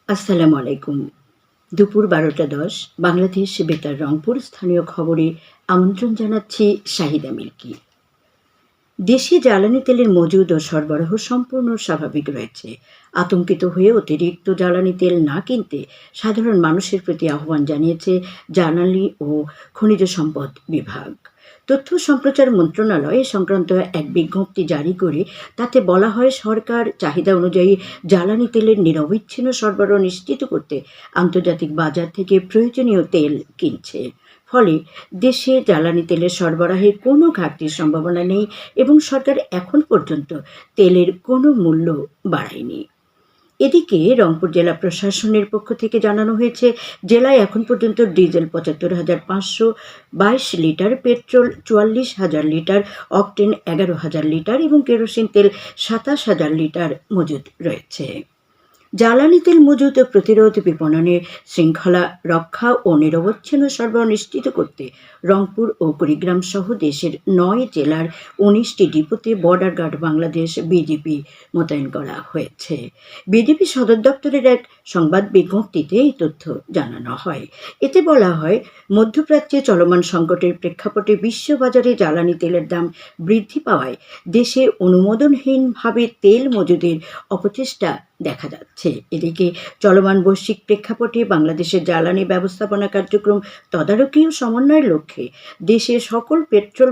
আসসালামু আলাইকুম। দুপুর ১২টা ১০ বাংলাদেশ বেতার রংপুর স্থানীয় খবরে আমন্ত্রণ জানাচ্ছি শাহিদা মিল্কি। দেশে জ্বালানি তেলের মজুদ ও সরবরাহ সম্পূর্ণ স্বাভাবিক রয়েছে। আতঙ্কিত হয়ে অতিরিক্ত জ্বালানি তেল না কিনতে সাধারণ মানুষের প্রতি আহ্বান জানিয়েছে জ্বালানি ও খনিজ সম্পদ বিভাগ। তথ্য সম্প্রচার মন্ত্রণালয় এ সংক্রান্ত এক বিজ্ঞপ্তি জারি করে তাতে বলা হয়, সরকার চাহিদা অনুযায়ী জ্বালানি তেলের নিরবচ্ছিন্ন সরবরাহ নিশ্চিত করতে আন্তর্জাতিক বাজার থেকে প্রয়োজনীয় তেল কিনছে। ফলে দেশে জ্বালানি তেলের সরবরাহের কোনো ঘাটতির সম্ভাবনা নেই এবং সরকার এখন পর্যন্ত তেলের কোনো মূল্য বাড়ায়নি। এদিকে রংপুর জেলা প্রশাসনের পক্ষ থেকে জানানো হয়েছে, জেলায় এখন পর্যন্ত diesel ৭৫,৫২২ litre, petrol ৪৪,০০০ litre, octane ১১,০০০ litre এবং কেরোসিন তেল ২৭,০০০ লিটার মজুদ রয়েছে। জ্বালানি তেল মজুত ও প্রতিরোধ, বিপণনে শৃঙ্খলা রক্ষা ও নিরবচ্ছিন্ন সরবরাহ নিশ্চিত করতে রংপুর ও কুড়িগ্রাম সহ দেশের ৯ জেলার ১৯টি ডিপোতে বর্ডার গার্ড বাংলাদেশ বিজিবি মোতায়েন করা হয়েছে। বিজিবি সদর দপ্তরের এক সংবাদ বিজ্ঞপ্তিতে এই তথ্য জানানো হয়। এতে বলা হয়, মধ্যপ্রাচ্যে চলমান সংকটের প্রেক্ষাপটে বিশ্ববাজারে জ্বালানি তেলের দাম বৃদ্ধি পাওয়ায় দেশে অনুমোদনহীনভাবে তেল মজুদের অপচেষ্টা দেখা যাচ্ছে। এদিকে চলমান বৈশ্বিক প্রেক্ষাপটে বাংলাদেশের জ্বালানি ব্যবস্থাপনা কার্যক্রম তদারকি ও সমন্বয়ের লক্ষ্যে দেশের সকল পেট্রোল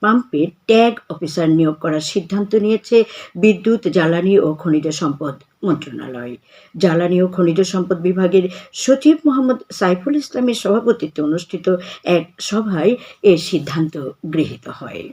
পাম্পে ট্যাগ অফিসার নিয়োগ করার সিদ্ধান্ত নিয়েছে বিদ্যুৎ, জ্বালানি ও খনিজ সম্পদ মন্ত্রণালয়। জ্বালানি ও খনিজ সম্পদ বিভাগের সচিব মোহাম্মদ সাইফুল ইসলামের সভাপতিত্বে অনুষ্ঠিত এক সভায় এ সিদ্ধান্ত গৃহীত হয়।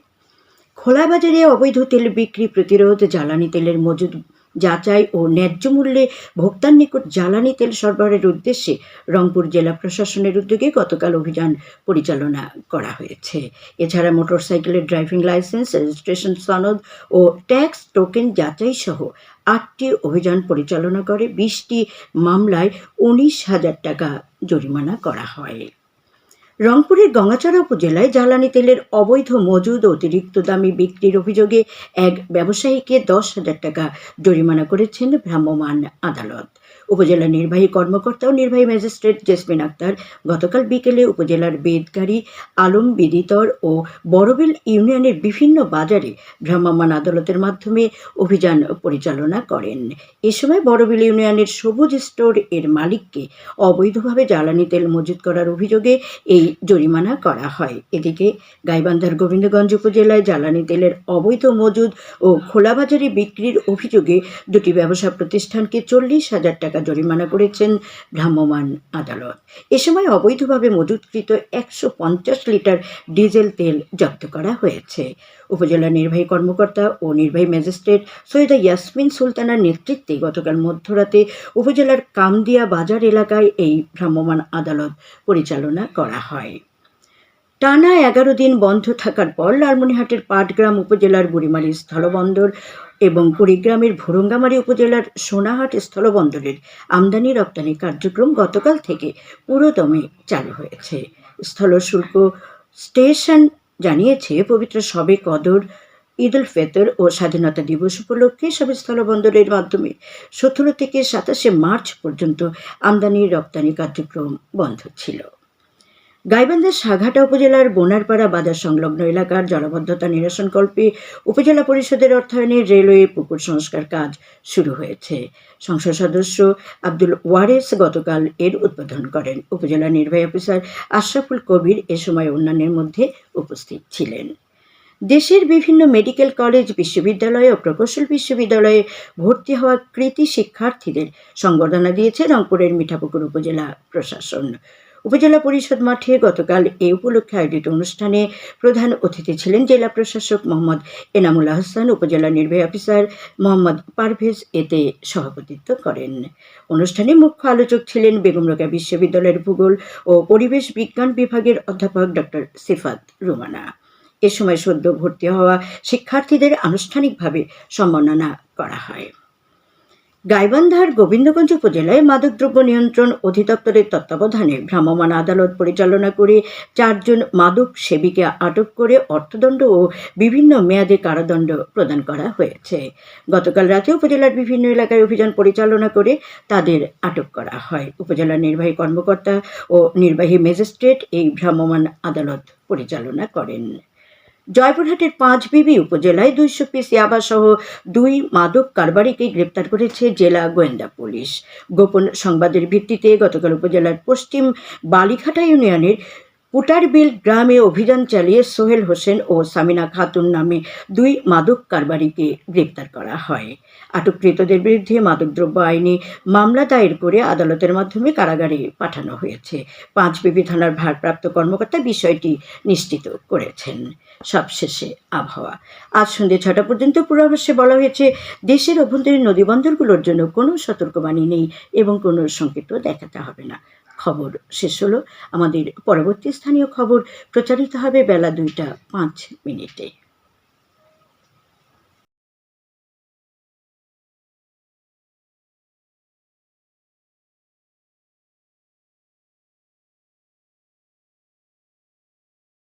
খোলা বাজারে অবৈধ তেল বিক্রি প্রতিরোধ, জ্বালানি তেলের মজুদ যাচাই ও ন্যায্য মূল্যে ভোক্তার নিকট জ্বালানি তেল সরবরাহের উদ্দেশ্যে রংপুর জেলা প্রশাসনের উদ্যোগে গতকাল অভিযান পরিচালনা করা হয়েছে। এছাড়া মোটরসাইকেলের ড্রাইভিং লাইসেন্স, রেজিস্ট্রেশন সনদ ও ট্যাক্স টোকেন যাচাই সহ ৮টি অভিযান পরিচালনা করে ২০টি মামলায় ১৯,০০০ টাকা জরিমানা করা হয়। রংপুরের গঙ্গাচড়া উপজেলায় জ্বালানি তেলের অবৈধ মজুদ ও অতিরিক্ত দামে বিক্রির অভিযোগে এক ব্যবসায়ীকে ১০,০০০ টাকা জরিমানা করেছেন ভ্রাম্যমাণ আদালত। উপজেলা নির্বাহী কর্মকর্তা ও নির্বাহী ম্যাজিস্ট্রেট জেসমিন আক্তার গতকাল বিকেলে উপজেলার বেদগাড়ি, আলম বিদিতর ও বড়বিল ইউনিয়নের বিভিন্ন বাজারে ভ্রাম্যমাণ আদালতের মাধ্যমে অভিযান পরিচালনা করেন। এ সময় বড়বিল ইউনিয়নের সবুজ স্টোর এর মালিককে অবৈধভাবে জ্বালানি তেল মজুত করার অভিযোগে এই জরিমানা করা হয়। এদিকে গাইবান্ধার গোবিন্দগঞ্জ উপজেলায় জ্বালানি তেলের অবৈধ মজুদ ও খোলাবাজারে বিক্রির অভিযোগে দুটি ব্যবসা প্রতিষ্ঠানকে ৪০,০০০ টাকা জরিমানা করেছেন ভ্রাম্যমাণ আদালত। এ সময় অবৈধভাবে মজুতকৃত ১৫০ লিটার ডিজেল তেল জব্দ করা হয়েছে। উপজেলা নির্বাহী কর্মকর্তা ও নির্বাহী ম্যাজিস্ট্রেট সৈয়দা ইয়াসমিন সুলতানার নেতৃত্বে গতকাল মধ্যরাতে উপজেলার কামদিয়া বাজার এলাকায় এই ভ্রাম্যমাণ আদালত পরিচালনা করা হয়। টানা ১১ দিন বন্ধ থাকার পর লালমনিরহাটের পাটগ্রাম উপজেলার বুড়িমারী স্থলবন্দর এবং কুড়িগ্রামের ভুরুঙ্গামারী উপজেলার সোনাহাট স্থলবন্দরের আমদানি রপ্তানি কার্যক্রম গতকাল থেকে পুরোদমে চালু হয়েছে। স্থল শুল্ক স্টেশন জানিয়েছে, পবিত্র শবে কদর, ঈদ উল ফিতর ও স্বাধীনতা দিবস উপলক্ষে সব স্থলবন্দরের মাধ্যমে ১৭ থেকে ২৭শে মার্চ পর্যন্ত আমদানি রপ্তানি কার্যক্রম বন্ধ ছিল। গাইবান্ধার সাঘাটা উপজেলার বোনারপাড়া বাজার সংলগ্ন এলাকার জলাবদ্ধতা নিরসনকল্পে উপজেলা পরিষদের অর্থায়নে রেলওয়ে পুকুর সংস্কার কাজ শুরু হয়েছে। সংসদ সদস্য আব্দুল ওয়ারেস গতকাল এর উদ্বোধন করেন। উপজেলা নির্বাহী অফিসার আশরাফুল কবির এ সময় অন্যান্যের মধ্যে উপস্থিত ছিলেন। দেশের বিভিন্ন মেডিকেল কলেজ, বিশ্ববিদ্যালয় ও প্রকৌশল বিশ্ববিদ্যালয়ে ভর্তি হওয়া কৃতী শিক্ষার্থীদের সংবর্ধনা দিয়েছে রংপুরের মিঠাপুকুর উপজেলা প্রশাসন। উপজেলা পরিষদ মাঠে গতকাল এ উপলক্ষে আয়োজিত অনুষ্ঠানে প্রধান অতিথি ছিলেন জেলা প্রশাসক মোহাম্মদ এনামুল আহসান। উপজেলা নির্বাহী অফিসার মোহাম্মদ পারভেজ এতে সভাপতিত্ব করেন। অনুষ্ঠানে মুখ্য আলোচক ছিলেন বেগম রোকেয়া বিশ্ববিদ্যালয়ের ভূগোল ও পরিবেশ বিজ্ঞান বিভাগের অধ্যাপক ডক্টর সিফাত রুমানা। এ সময় সদ্য ভর্তি হওয়া শিক্ষার্থীদের আনুষ্ঠানিকভাবে সম্মাননা করা হয়। গাইবান্ধার গোবিন্দগঞ্জ উপজেলায় মাদকদ্রব্য নিয়ন্ত্রণ অধিদপ্তরের তত্ত্বাবধানে ভ্রাম্যমাণ আদালত পরিচালনা করে 4 জন মাদক সেবীকে আটক করে অর্থদণ্ড ও বিভিন্ন মেয়াদে কারাদণ্ড প্রদান করা হয়েছে। গতকাল রাতে উপজেলার বিভিন্ন এলাকায় অভিযান পরিচালনা করে তাদের আটক করা হয়। উপজেলার নির্বাহী কর্মকর্তা ও নির্বাহী ম্যাজিস্ট্রেট এই ভ্রাম্যমাণ আদালত পরিচালনা করেন। জয়পুরহাটের পাঁচবিবি উপজেলায় 200 পিস ইয়াবাসহ 2 মাদক কারবারিকে গ্রেপ্তার করেছে জেলা গোয়েন্দা পুলিশ। গোপন সংবাদের ভিত্তিতে গতকাল উপজেলার পশ্চিম বালিঘাটা ইউনিয়নের পুটারবিল গ্রামে অভিযান চালিয়ে সোহেল হোসেন ও সামিনা খাতুন নামে 2 মাদক কারবারিকে গ্রেপ্তার করা হয়। আটককৃতদের বিরুদ্ধে মাদকদ্রব্য আইনে মামলা দায়ের করে আদালতের মাধ্যমে কারাগারে পাঠানো হয়েছে। পাঁচবিবি থানার ভারপ্রাপ্ত কর্মকর্তা বিষয়টি নিশ্চিত করেছেন। সবশেষে আবহাওয়া। আজ সন্ধ্যে 6টা পর্যন্ত পূর্বাভাসে বলা হয়েছে দেশের অভ্যন্তরীণ নদীবন্দরগুলোর জন্য কোনো সতর্কবাণী নেই এবং কোনো সংকেতও দেখাতে হবে না। খবর শেষ হলো। আমাদের পরবর্তী স্থানীয় খবর প্রচারিত হবে বেলা 2টা 5 মিনিটে।